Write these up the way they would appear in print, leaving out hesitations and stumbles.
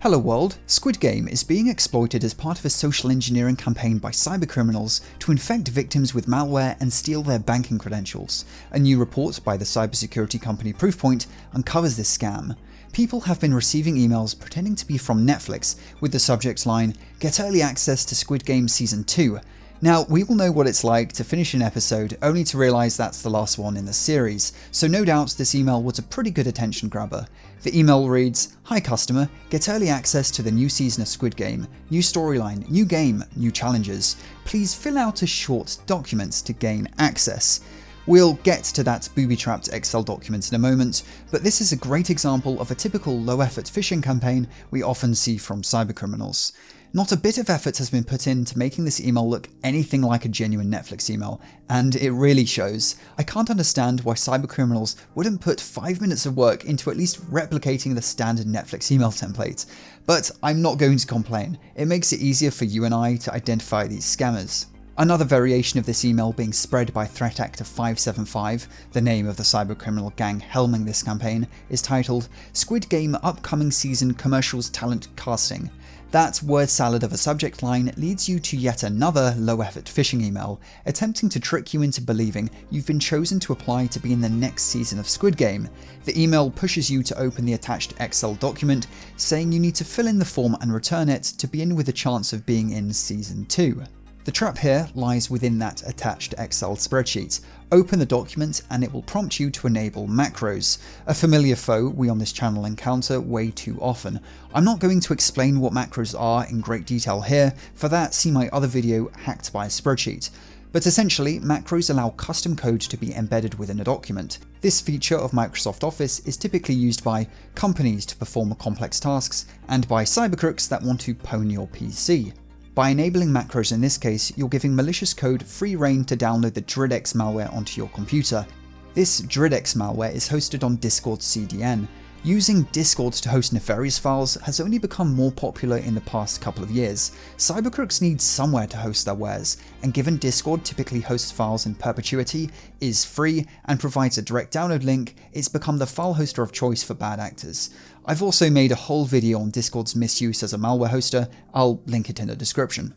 Hello world, Squid Game is being exploited as part of a social engineering campaign by cybercriminals to infect victims with malware and steal their banking credentials. A new report by the cybersecurity company Proofpoint uncovers this scam. People have been receiving emails pretending to be from Netflix with the subject line, "Get early access to Squid Game Season 2. Now, we all know what it's like to finish an episode only to realise that's the last one in the series, so no doubt this email was a pretty good attention grabber. The email reads, "Hi customer, get early access to the new season of Squid Game. New storyline, new game, new challenges. Please fill out a short document to gain access." We'll get to that booby-trapped Excel document in a moment, but this is a great example of a typical low-effort phishing campaign we often see from cybercriminals. Not a bit of effort has been put into making this email look anything like a genuine Netflix email, and it really shows. I can't understand why cybercriminals wouldn't put 5 minutes of work into at least replicating the standard Netflix email template. But I'm not going to complain. It makes it easier for you and I to identify these scammers. Another variation of this email being spread by threat actor 575, the name of the cybercriminal gang helming this campaign, is titled "Squid Game Upcoming Season Commercials Talent Casting." That word salad of a subject line leads you to yet another low-effort phishing email, attempting to trick you into believing you've been chosen to apply to be in the next season of Squid Game. The email pushes you to open the attached Excel document, saying you need to fill in the form and return it to be in with a chance of being in Season 2. The trap here lies within that attached Excel spreadsheet. Open the document and it will prompt you to enable macros, a familiar foe we on this channel encounter way too often. I'm not going to explain what macros are in great detail here, for that see my other video, Hacked by a Spreadsheet. But essentially, macros allow custom code to be embedded within a document. This feature of Microsoft Office is typically used by companies to perform complex tasks and by cybercriminals that want to pwn your PC. By enabling macros in this case, you're giving malicious code free rein to download the Dridex malware onto your computer. This Dridex malware is hosted on Discord's CDN. Using Discord to host nefarious files has only become more popular in the past couple of years. Cybercriminals need somewhere to host their wares, and given Discord typically hosts files in perpetuity, is free, and provides a direct download link, it's become the file hoster of choice for bad actors. I've also made a whole video on Discord's misuse as a malware hoster, I'll link it in the description.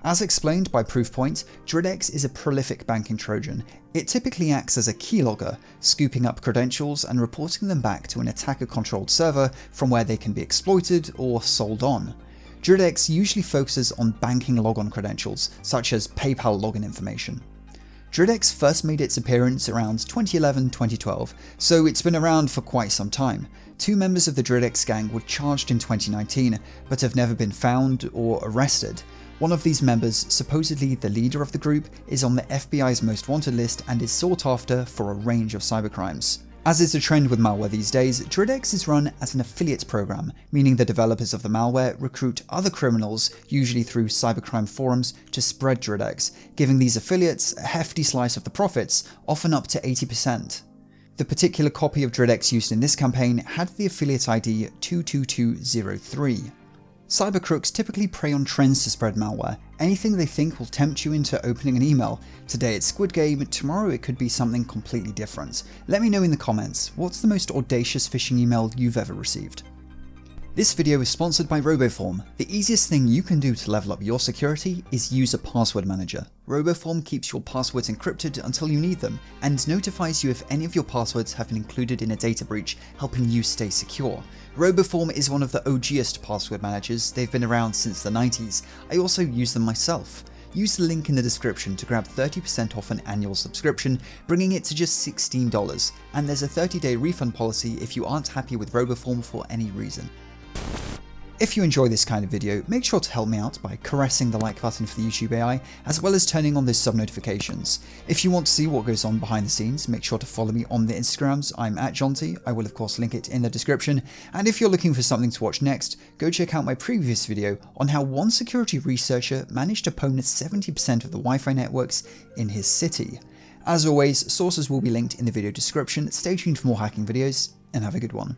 As explained by Proofpoint, Dridex is a prolific banking Trojan. It typically acts as a keylogger, scooping up credentials and reporting them back to an attacker-controlled server from where they can be exploited or sold on. Dridex usually focuses on banking logon credentials, such as PayPal login information. Dridex first made its appearance around 2011-2012, so it's been around for quite some time. 2 members of the Dridex gang were charged in 2019, but have never been found or arrested. One of these members, supposedly the leader of the group, is on the FBI's most wanted list and is sought after for a range of cybercrimes. As is a trend with malware these days, Dridex is run as an affiliate program, meaning the developers of the malware recruit other criminals, usually through cybercrime forums, to spread Dridex, giving these affiliates a hefty slice of the profits, often up to 80%. The particular copy of Dridex used in this campaign had the affiliate ID 22203. Cybercriminals typically prey on trends to spread malware, anything they think will tempt you into opening an email. Today it's Squid Game, tomorrow it could be something completely different. Let me know in the comments, what's the most audacious phishing email you've ever received? This video is sponsored by Roboform. The easiest thing you can do to level up your security is use a password manager. Roboform keeps your passwords encrypted until you need them, and notifies you if any of your passwords have been included in a data breach, helping you stay secure. Roboform is one of the OGest password managers, they've been around since the 90s. I also use them myself. Use the link in the description to grab 30% off an annual subscription, bringing it to just $16, and there's a 30-day refund policy if you aren't happy with Roboform for any reason. If you enjoy this kind of video, make sure to help me out by caressing the like button for the YouTube AI, as well as turning on those sub notifications. If you want to see what goes on behind the scenes, make sure to follow me on the Instagrams. I'm @Jonty, I will of course link it in the description, and if you're looking for something to watch next, go check out my previous video on how one security researcher managed to pwn 70% of the Wi-Fi networks in his city. As always, sources will be linked in the video description. Stay tuned for more hacking videos, and have a good one.